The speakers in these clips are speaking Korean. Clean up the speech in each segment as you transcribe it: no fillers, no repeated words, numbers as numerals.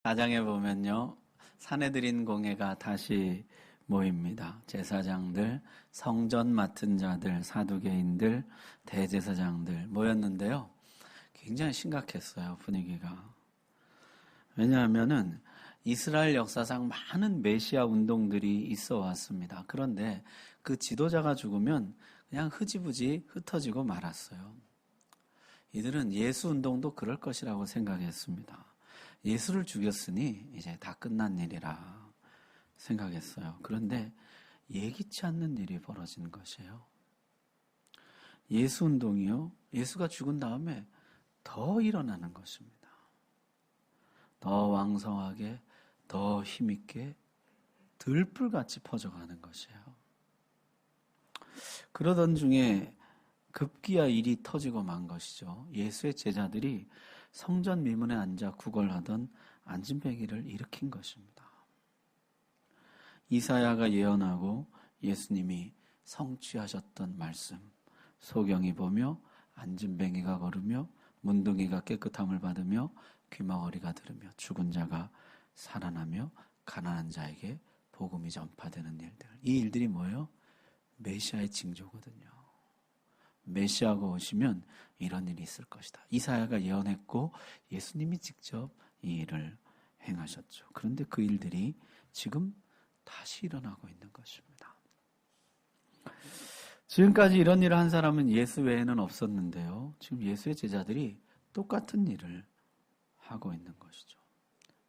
4장에 보면요, 사내들인 공회가 다시 모입니다. 제사장들, 성전 맡은 자들, 사두개인들, 대제사장들 모였는데요. 굉장히 심각했어요, 분위기가. 왜냐하면은 이스라엘 역사상 많은 메시아 운동들이 있어 왔습니다. 그런데 그 지도자가 죽으면 그냥 흐지부지 흩어지고 말았어요. 이들은 예수 운동도 그럴 것이라고 생각했습니다. 예수를 죽였으니 이제 다 끝난 일이라 생각했어요. 그런데 예기치 않는 일이 벌어진 것이에요. 예수 운동이요, 예수가 죽은 다음에 더 일어나는 것입니다. 더 왕성하게, 더 힘있게, 들불같이 퍼져가는 것이에요. 그러던 중에 급기야 일이 터지고 만 것이죠. 예수의 제자들이 성전 미문에 앉아 구걸하던 안진뱅이를 일으킨 것입니다. 이사야가 예언하고 예수님이 성취하셨던 말씀, 소경이 보며 안진뱅이가 걸으며 문둥이가 깨끗함을 받으며 귀머거리가 들으며 죽은 자가 살아나며 가난한 자에게 복음이 전파되는 일들. 이 일들이 뭐예요? 메시아의 징조거든요. 메시아가 오시면 이런 일이 있을 것이다. 이사야가 예언했고 예수님이 직접 이 일을 행하셨죠. 그런데 그 일들이 지금 다시 일어나고 있는 것입니다. 지금까지 이런 일을 한 사람은 예수 외에는 없었는데요. 지금 예수의 제자들이 똑같은 일을 하고 있는 것이죠.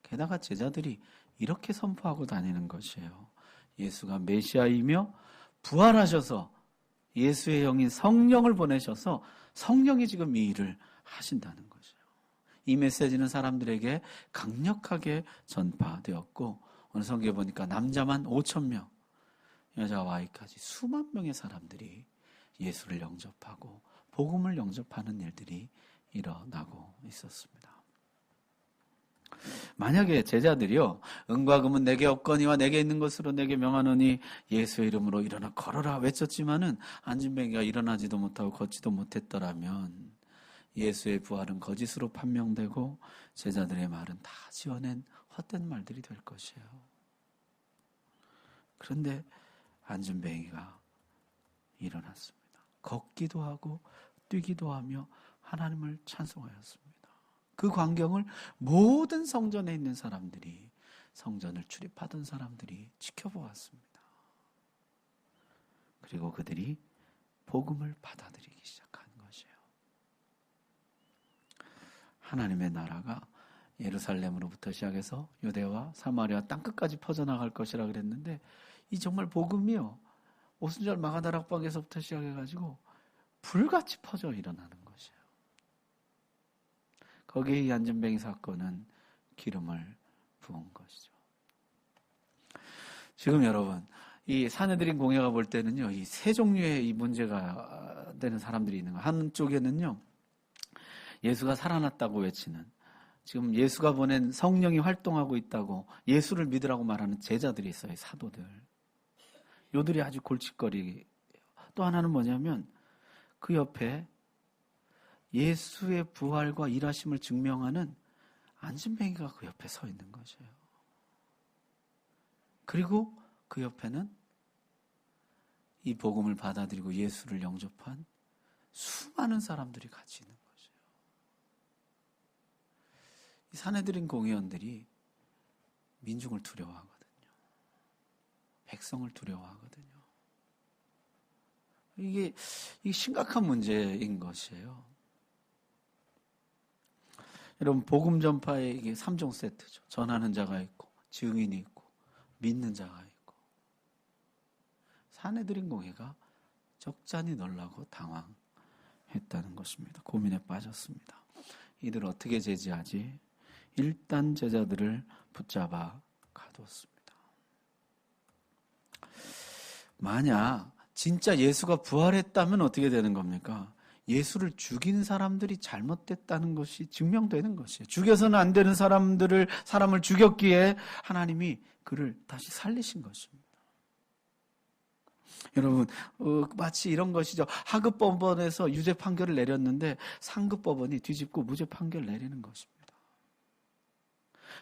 게다가 제자들이 이렇게 선포하고 다니는 것이에요. 예수가 메시아이며 부활하셔서 예수의 영인 성령을 보내셔서 성령이 지금 이 일을 하신다는 것이에요. 이 메시지는 사람들에게 강력하게 전파되었고 오늘 성경에 보니까 남자만 5,000명, 여자와 아이까지 수만 명의 사람들이 예수를 영접하고 복음을 영접하는 일들이 일어나고 있었습니다. 만약에 제자들이요, 은과 금은 내게 없거니와 내게 있는 것으로 내게 명하노니 예수의 이름으로 일어나 걸어라 외쳤지만은 안진뱅이가 일어나지도 못하고 걷지도 못했더라면 예수의 부활은 거짓으로 판명되고 제자들의 말은 다 지어낸 헛된 말들이 될 것이에요. 그런데 안진뱅이가 일어났습니다. 걷기도 하고 뛰기도 하며 하나님을 찬송하였습니다. 그 광경을 모든 성전에 있는 사람들이, 성전을 출입하던 사람들이 지켜보았습니다. 그리고 그들이 복음을 받아들이기 시작한 것이에요. 하나님의 나라가 예루살렘으로부터 시작해서 유대와 사마리아 땅끝까지 퍼져나갈 것이라 그랬는데 이 정말 복음이요, 오순절 마가다락방에서부터 시작해가지고 불같이 퍼져 일어나는 것이에요. 거기에 이 안진뱅이 사건은 기름을 부은 것이죠. 지금 여러분, 이 사내들인 공회가 볼 때는요, 이 세 종류의 이 문제가 되는 사람들이 있는 거예요. 한쪽에는요, 예수가 살아났다고 외치는, 지금 예수가 보낸 성령이 활동하고 있다고 예수를 믿으라고 말하는 제자들이 있어요. 사도들. 요들이 아주 골칫거리. 또 하나는 뭐냐면 그 옆에 예수의 부활과 일하심을 증명하는 안진뱅이가 그 옆에 서 있는 것이에요. 그리고 그 옆에는 이 복음을 받아들이고 예수를 영접한 수많은 사람들이 같이 있는 것이에요. 이 사내들인 공회원들이 민중을 두려워하거든요. 백성을 두려워하거든요. 이게 심각한 문제인 것이에요. 여러분, 복음 전파에 이게 3종 세트죠. 전하는 자가 있고, 증인이 있고, 믿는 자가 있고. 사내들인 공회가 적잖이 놀라고 당황했다는 것입니다. 고민에 빠졌습니다. 이들 어떻게 제지하지? 일단 제자들을 붙잡아 가두었습니다. 만약 진짜 예수가 부활했다면 어떻게 되는 겁니까? 예수를 죽인 사람들이 잘못됐다는 것이 증명되는 것이에요. 죽여서는 안 되는 사람을 죽였기에 하나님이 그를 다시 살리신 것입니다. 여러분, 마치 이런 것이죠. 하급법원에서 유죄 판결을 내렸는데 상급법원이 뒤집고 무죄 판결을 내리는 것입니다.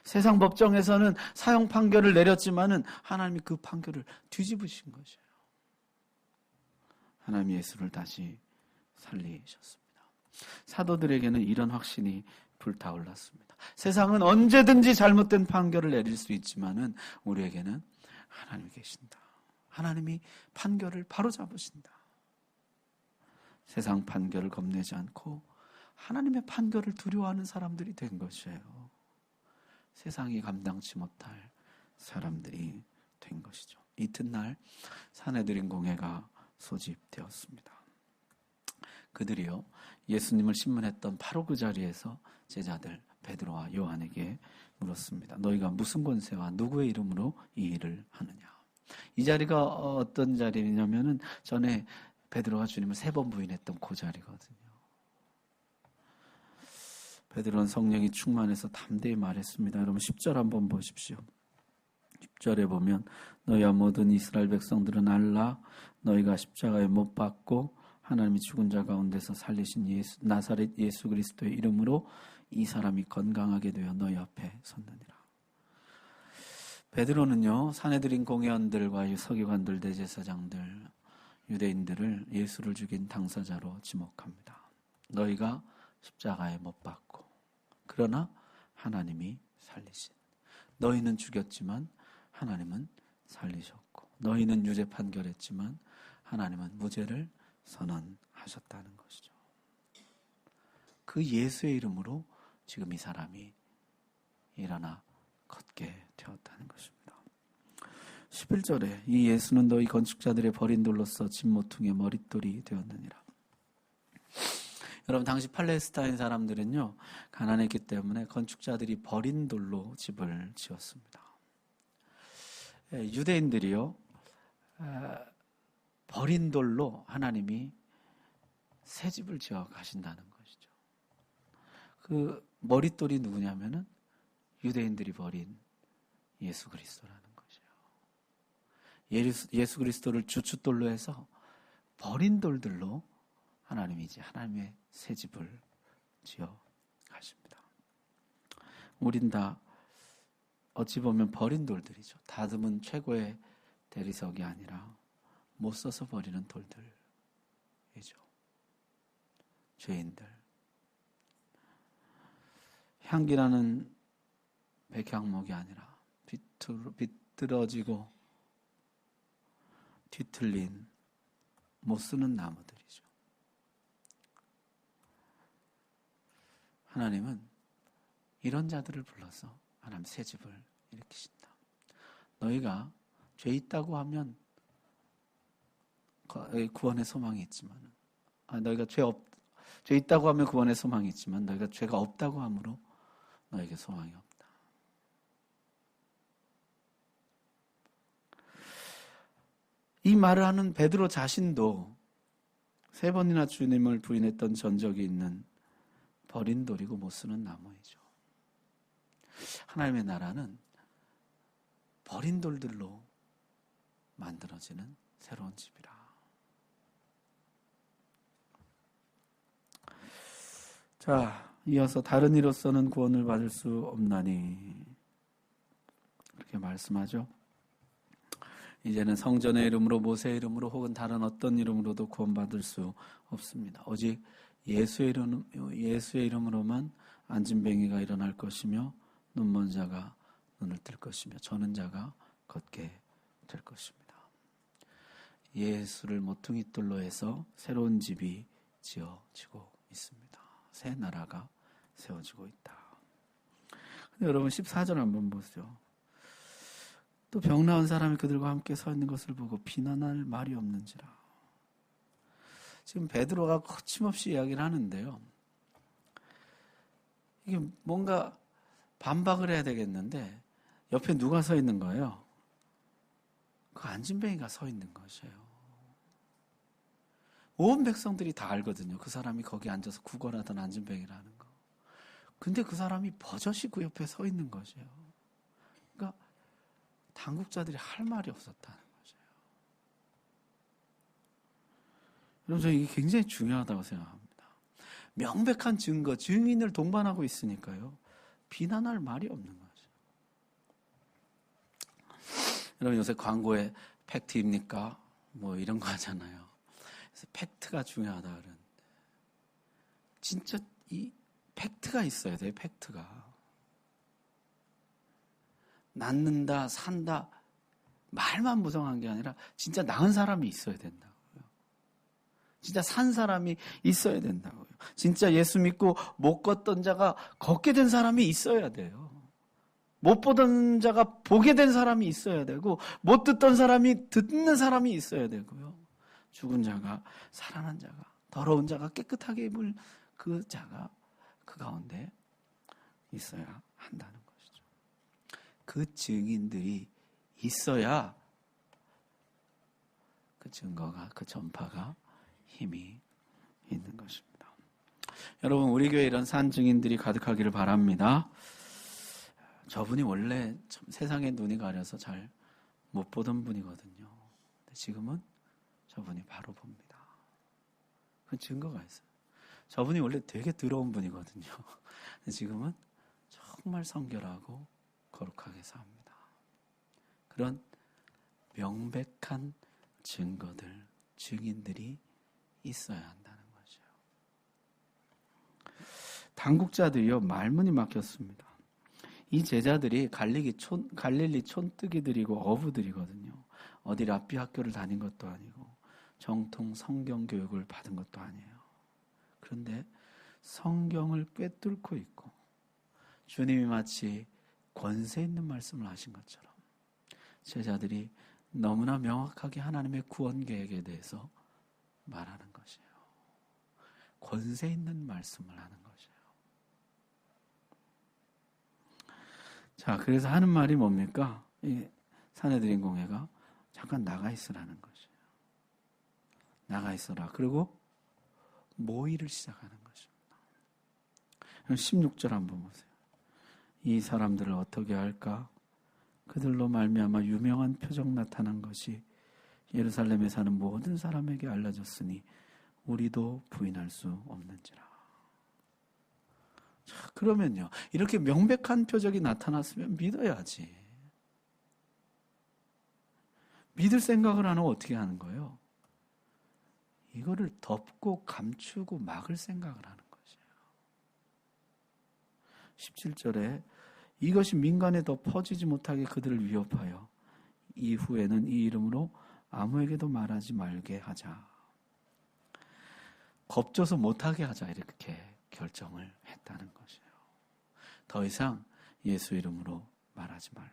세상 법정에서는 사형 판결을 내렸지만은 하나님이 그 판결을 뒤집으신 것이에요. 하나님이 예수를 다시 살리셨습니다. 사도들에게는 이런 확신이 불타올랐습니다. 세상은 언제든지 잘못된 판결을 내릴 수 있지만은 우리에게는 하나님이 계신다. 하나님이 판결을 바로잡으신다. 세상 판결을 겁내지 않고 하나님의 판결을 두려워하는 사람들이 된 것이에요. 세상이 감당치 못할 사람들이 된 것이죠. 이튿날 사내들인 공회가 소집되었습니다. 그들이요, 예수님을 신문했던 바로 그 자리에서 제자들 베드로와 요한에게 물었습니다. 너희가 무슨 권세와 누구의 이름으로 이 일을 하느냐? 이 자리가 어떤 자리냐면은 전에 베드로가 주님을 3번 부인했던 그 자리거든요. 베드로는 성령이 충만해서 담대히 말했습니다. 여러분 10절 한번 보십시오. 10절에 보면 너희와 모든 이스라엘 백성들은 알라 너희가 십자가에 못 박고 하나님이 죽은 자 가운데서 살리신 나사렛 예수 그리스도의 이름으로 이 사람이 건강하게 되어 너희 앞에 섰느니라. 베드로는요, 사내들인 공회원들과 서기관들, 대제사장들, 유대인들을 예수를 죽인 당사자로 지목합니다. 너희가 십자가에 못 박고 그러나 하나님이 살리신, 너희는 죽였지만 하나님은 살리셨고, 너희는 유죄 판결했지만 하나님은 무죄를 선언하셨다는 것이죠. 그 예수의 이름으로 지금 이 사람이 일어나 걷게 되었다는 것입니다. 11절에 이 예수는 너희 건축자들의 버린 돌로서 집 모퉁이의 머릿돌이 되었느니라. 여러분 당시 팔레스타인 사람들은요, 가난했기 때문에 건축자들이 버린 돌로 집을 지었습니다. 유대인들이요, 버린 돌로 하나님이 새 집을 지어 가신다는 것이죠. 그 머릿돌이 누구냐면은 유대인들이 버린 예수 그리스도라는 것이에요. 예수 그리스도를 주춧돌로 해서 버린 돌들로 하나님이 이제 하나님의 새 집을 지어 가십니다. 우린 다 어찌 보면 버린 돌들이죠. 다듬은 최고의 대리석이 아니라 못 써서 버리는 돌들이죠. 죄인들. 향기나는 백향목이 아니라 비뚤어지고 뒤틀린 못 쓰는 나무들이죠. 하나님은 이런 자들을 불러서 하나님 새 집을 일으키신다. 너희가 죄 있다고 하면 구원의 소망이 있지만, 너희가 죄 있다고 하면 구원의 소망이 있지만 너희가 죄가 없다고 함으로 너에게 소망이 없다. 이 말을 하는 베드로 자신도 3번이나 주님을 부인했던 전적이 있는 버린 돌이고 못 쓰는 나무이죠. 하나님의 나라는 버린 돌들로 만들어지는 새로운 집이라. 자, 이어서 다른 이로서는 구원을 받을 수 없나니 그렇게 말씀하죠. 이제는 성전의 이름으로, 모세의 이름으로 혹은 다른 어떤 이름으로도 구원받을 수 없습니다. 오직 예수의 이름으로만 안진뱅이가 일어날 것이며 눈먼 자가 눈을 뜰 것이며 저는 자가 걷게 될 것입니다. 예수를 모퉁이돌로 해서 새로운 집이 지어지고 있습니다. 새 나라가 세워지고 있다. 근데 여러분 14절 한번 보세요. 또 병 나은 사람이 그들과 함께 서 있는 것을 보고 비난할 말이 없는지라. 지금 베드로가 거침없이 이야기를 하는데요. 이게 뭔가 반박을 해야 되겠는데 옆에 누가 서 있는 거예요? 그 안진뱅이가 서 있는 것이에요. 온 백성들이 다 알거든요. 그 사람이 거기 앉아서 구걸하던 안진뱅이라는 거. 근데 그 사람이 버젓이 그 옆에 서 있는 것이에요. 그러니까 당국자들이 할 말이 없었다는 거죠. 여러분, 저는 이게 굉장히 중요하다고 생각합니다. 명백한 증거, 증인을 동반하고 있으니까요. 비난할 말이 없는 거죠. 여러분 요새 광고에 팩트입니까? 뭐 이런 거 하잖아요. 그래서 팩트가 중요하다 그러는데 진짜 이 팩트가 있어야 돼요. 팩트가. 낫는다, 산다 말만 무성한 게 아니라 진짜 나은 사람이 있어야 된다고요. 진짜 산 사람이 있어야 된다고요. 진짜 예수 믿고 못 걷던 자가 걷게 된 사람이 있어야 돼요. 못 보던 자가 보게 된 사람이 있어야 되고 못 듣던 사람이 듣는 사람이 있어야 되고요. 죽은 자가 살아난 자가 더러운 자가 깨끗하게 입을 그 자가 그 가운데 있어야 한다는 것이죠. 그 증인들이 있어야 그 증거가 그 전파가 힘이 있는 것입니다. 여러분 우리 교회에 이런 산 증인들이 가득하기를 바랍니다. 저분이 원래 참 세상에 눈이 가려서 잘 못 보던 분이거든요. 근데 지금은 저분이 바로 봅니다. 그 증거가 있어요. 저분이 원래 되게 더러운 분이거든요. 근데 지금은 정말 성결하고 거룩하게 삽니다. 그런 명백한 증거들, 증인들이 있어야 한다는 거죠. 당국자들이요 말문이 막혔습니다. 이 제자들이 갈릴리 촌뜨기들이고 어부들이거든요. 어디 랍비 학교를 다닌 것도 아니고 정통 성경 교육을 받은 것도 아니에요. 그런데 성경을 꿰뚫고 있고 주님이 마치 권세 있는 말씀을 하신 것처럼 제자들이 너무나 명확하게 하나님의 구원 계획에 대해서 말하는 것이에요. 권세 있는 말씀을 하는 것이에요. 자, 그래서 하는 말이 뭡니까? 이 사내들인 공회가 잠깐 나가 있으라는 것이에요. 나가 있어라. 그리고 모의를 시작하는 것입니다. 16절 한번 보세요. 이 사람들을 어떻게 할까? 그들로 말미암아 유명한 표적 나타난 것이 예루살렘에 사는 모든 사람에게 알려졌으니 우리도 부인할 수 없는지라. 자, 그러면요. 이렇게 명백한 표적이 나타났으면 믿어야지. 믿을 생각을 안 하고 어떻게 하는 거예요? 이거를 덮고 감추고 막을 생각을 하는 것이에요. 17절에 이것이 민간에 더 퍼지지 못하게 그들을 위협하여 이후에는 이 이름으로 아무에게도 말하지 말게 하자. 겁줘서 못하게 하자 이렇게 결정을 했다는 것이에요. 더 이상 예수 이름으로 말하지 말라.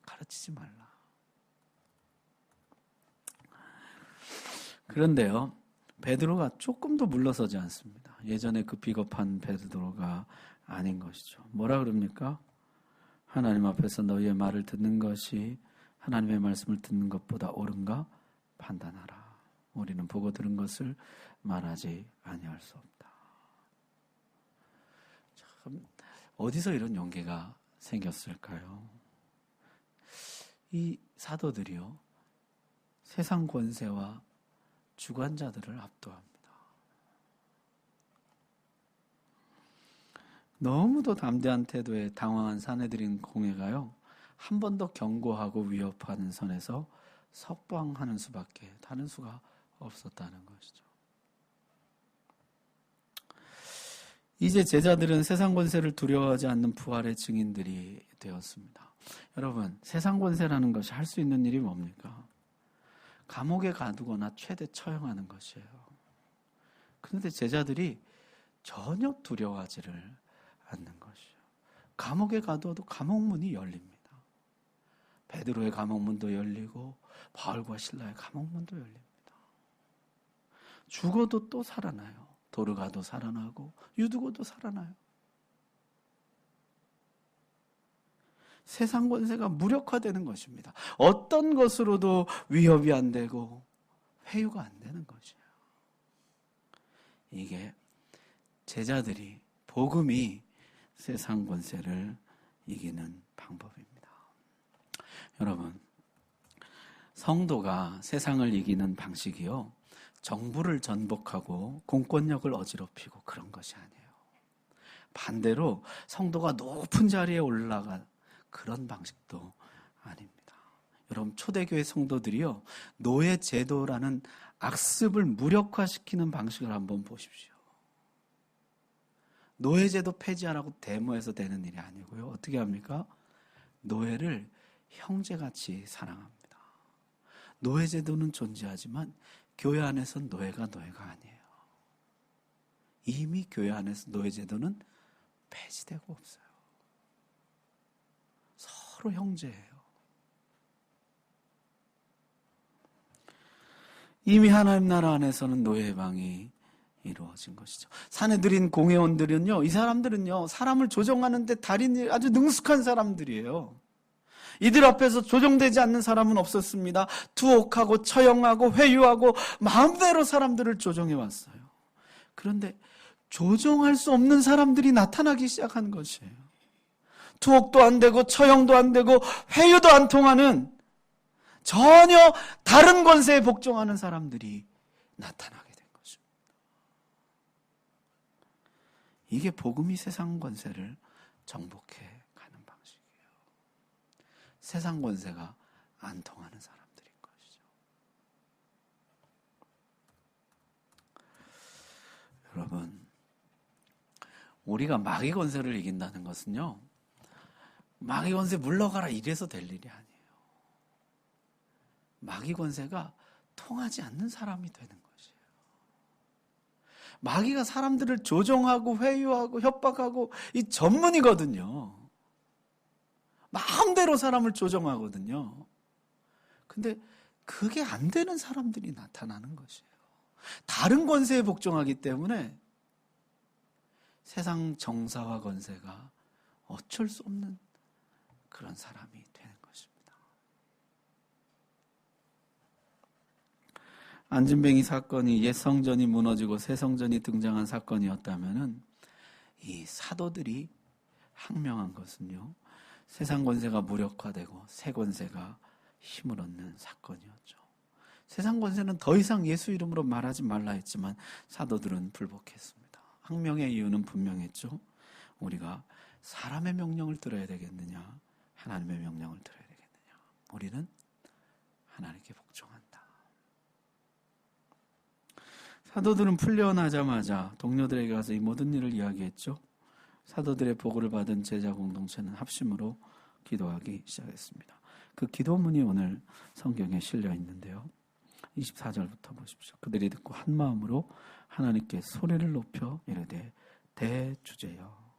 가르치지 말라. 그런데요. 베드로가 조금도 물러서지 않습니다. 예전에 그 비겁한 베드로가 아닌 것이죠. 뭐라 그럽니까? 하나님 앞에서 너희의 말을 듣는 것이 하나님의 말씀을 듣는 것보다 옳은가 판단하라. 우리는 보고 들은 것을 말하지 아니할 수 없다. 참 어디서 이런 용기가 생겼을까요? 이 사도들이요. 세상 권세와 주관자들을 압도합니다. 너무도 담대한 태도에 당황한 사내들인 공회가요. 한 번 더 경고하고 위협하는 선에서 석방하는 수밖에 다른 수가 없었다는 것이죠. 이제 제자들은 세상 권세를 두려워하지 않는 부활의 증인들이 되었습니다. 여러분, 세상 권세라는 것이 할 수 있는 일이 뭡니까? 감옥에 가두거나 최대 처형하는 것이에요. 그런데 제자들이 전혀 두려워하지를 않는 것이에요. 감옥에 가둬도 감옥문이 열립니다. 베드로의 감옥문도 열리고 바울과 실라의 감옥문도 열립니다. 죽어도 또 살아나요. 도르가도 살아나고 유두고도 살아나요. 세상 권세가 무력화되는 것입니다. 어떤 것으로도 위협이 안 되고 회유가 안 되는 것이에요. 이게 제자들이 복음이 세상 권세를 이기는 방법입니다. 여러분, 성도가 세상을 이기는 방식이요. 정부를 전복하고 공권력을 어지럽히고 그런 것이 아니에요. 반대로 성도가 높은 자리에 올라간 그런 방식도 아닙니다. 여러분, 초대교회 성도들이요, 노예 제도라는 악습을 무력화시키는 방식을 한번 보십시오. 노예 제도 폐지하라고 데모해서 되는 일이 아니고요. 어떻게 합니까? 노예를 형제같이 사랑합니다. 노예 제도는 존재하지만 교회 안에서는 노예가 아니에요. 이미 교회 안에서 노예 제도는 폐지되고 없어요. 서로 형제예요. 이미 하나님 나라 안에서는 노예 해방이 이루어진 것이죠. 사내들인 공회원들은요, 이 사람들은요, 사람을 조정하는데 달인이 아주 능숙한 사람들이에요. 이들 앞에서 조정되지 않는 사람은 없었습니다. 투옥하고 처형하고 회유하고 마음대로 사람들을 조정해 왔어요. 그런데 조정할 수 없는 사람들이 나타나기 시작한 것이에요. 투옥도 안 되고 처형도 안 되고 회유도 안 통하는 전혀 다른 권세에 복종하는 사람들이 나타나게 된 것입니다. 이게 복음이 세상 권세를 정복해 가는 방식이에요. 세상 권세가 안 통하는 사람들인 것이죠. 여러분, 우리가 마귀 권세를 이긴다는 것은요, 마귀 권세 물러가라 이래서 될 일이 아니에요. 마귀 권세가 통하지 않는 사람이 되는 것이에요. 마귀가 사람들을 조종하고 회유하고 협박하고 이 전문이거든요. 마음대로 사람을 조종하거든요. 근데 그게 안 되는 사람들이 나타나는 것이에요. 다른 권세에 복종하기 때문에 세상 정사와 권세가 어쩔 수 없는 그런 사람이 되는 것입니다. 안진뱅이 사건이 옛 성전이 무너지고 새 성전이 등장한 사건이었다면은 이 사도들이 항명한 것은요, 세상 권세가 무력화되고 새 권세가 힘을 얻는 사건이었죠. 세상 권세는 더 이상 예수 이름으로 말하지 말라 했지만 사도들은 불복했습니다. 항명의 이유는 분명했죠. 우리가 사람의 명령을 들어야 되겠느냐, 하나님의 명령을 들어야 되겠느냐. 우리는 하나님께 복종한다. 사도들은 풀려나자마자 동료들에게 가서 이 모든 일을 이야기했죠. 사도들의 보고를 받은 제자 공동체는 합심으로 기도하기 시작했습니다. 그 기도문이 오늘 성경에 실려 있는데요. 24절부터 보십시오. 그들이 듣고 한 마음으로 하나님께 소리를 높여 이르되 대주제여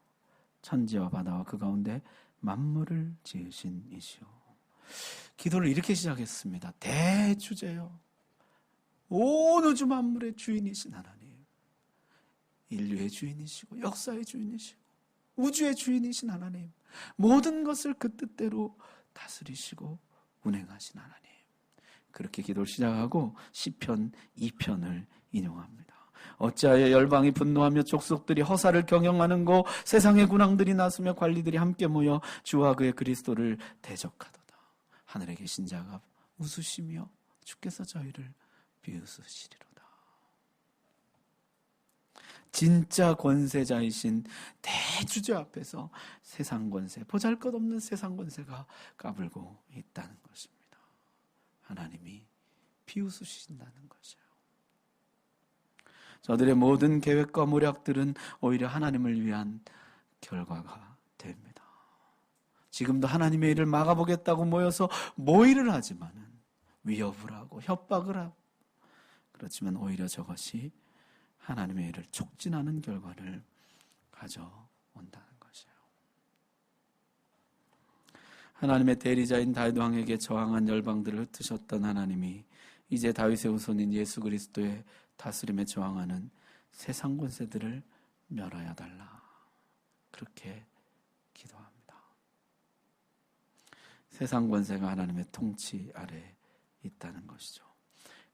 천지와 바다와 그 가운데 만물을 지으신 이시오. 기도를 이렇게 시작했습니다. 대주제여, 온 우주 만물의 주인이신 하나님, 인류의 주인이시고 역사의 주인이시고 우주의 주인이신 하나님, 모든 것을 그 뜻대로 다스리시고 운행하신 하나님. 그렇게 기도를 시작하고 시편 2편을 인용합니다. 어찌하여 열방이 분노하며 족속들이 허사를 경영하는고 세상의 군왕들이 나서며 관리들이 함께 모여 주와 그의 그리스도를 대적하도다. 하늘에 계신 자가 웃으시며 주께서 저희를 비웃으시리로다. 진짜 권세자이신 대주제 앞에서 세상 권세, 보잘것없는 세상 권세가 까불고 있다는 것입니다. 하나님이 비웃으신다는 것이에요. 저들의 모든 계획과 모략들은 오히려 하나님을 위한 결과가 됩니다. 지금도 하나님의 일을 막아보겠다고 모여서 모의를 하지만은 위협을 하고 협박을 하고, 그렇지만 오히려 저것이 하나님의 일을 촉진하는 결과를 가져온다는 것이에요. 하나님의 대리자인 다윗 왕에게 저항한 열방들을 흩으셨던 하나님이 이제 다윗의 후손인 예수 그리스도의 다스림에 저항하는 세상 권세들을 멸하여 달라. 그렇게 기도합니다. 세상 권세가 하나님의 통치 아래 있다는 것이죠.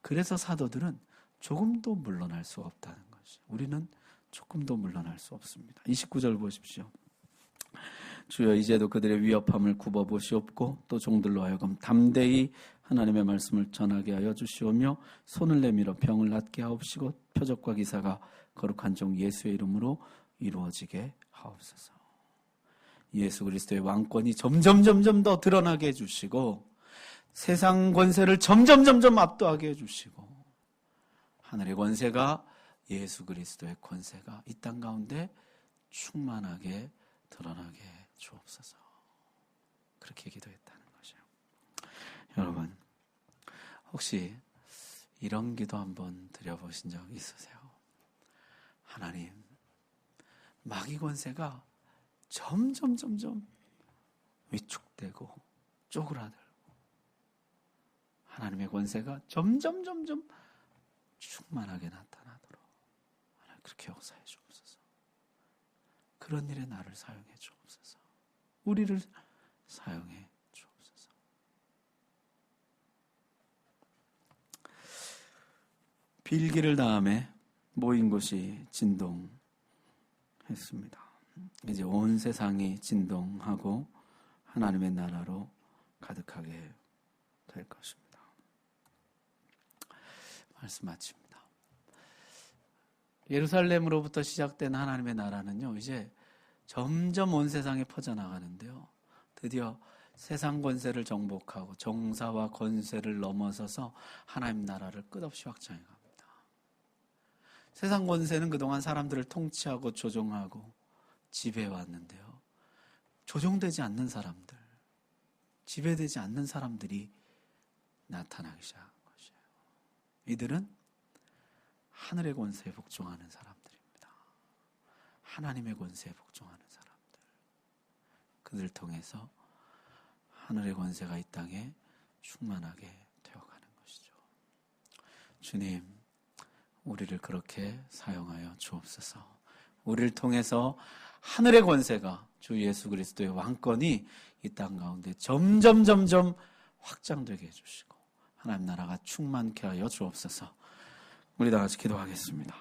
그래서 사도들은 조금도 물러날 수 없다는 것이죠. 우리는 조금도 물러날 수 없습니다. 29절 보십시오. 주여 이제도 그들의 위협함을 굽어보시옵고 또 종들로 하여금 담대히 하나님의 말씀을 전하게 하여 주시오며 손을 내밀어 병을 낫게 하옵시고 표적과 기사가 거룩한 종 예수의 이름으로 이루어지게 하옵소서. 예수 그리스도의 왕권이 점점 더 드러나게 해주시고 세상 권세를 점점 압도하게 해주시고 하늘의 권세가 예수 그리스도의 권세가 이 땅 가운데 충만하게 드러나게 주옵소서. 그렇게 기도했다는 것이요. 여러분 혹시 이런 기도 한번 드려보신 적 있으세요? 하나님, 마귀 권세가 점점 위축되고 쪼그라들고 하나님의 권세가 점점 충만하게 나타나도록 하나님 그렇게 역사해 주옵소서. 그런 일에 나를 사용해 주옵소서. 우리를 사용해 주옵소서. 빌기를 다음에 모인 곳이 진동했습니다. 이제 온 세상이 진동하고 하나님의 나라로 가득하게 될 것입니다. 말씀 마칩니다. 예루살렘으로부터 시작된 하나님의 나라는요, 이제 점점 온 세상에 퍼져나가는데요. 드디어 세상 권세를 정복하고 정사와 권세를 넘어서서 하나님 나라를 끝없이 확장해 갑니다. 세상 권세는 그동안 사람들을 통치하고 조종하고 지배해 왔는데요. 조종되지 않는 사람들, 지배되지 않는 사람들이 나타나기 시작한 것이에요. 이들은 하늘의 권세에 복종하는 사람들입니다. 하나님의 권세에 복종하는 사람들. 그들을 통해서 하늘의 권세가 이 땅에 충만하게 되어가는 것이죠. 주님, 우리를 그렇게 사용하여 주옵소서. 우리를 통해서 하늘의 권세가 주 예수 그리스도의 왕권이 이 땅 가운데 점점 확장되게 해주시고 하나님 나라가 충만케 하여 주옵소서. 우리 다 같이 기도하겠습니다.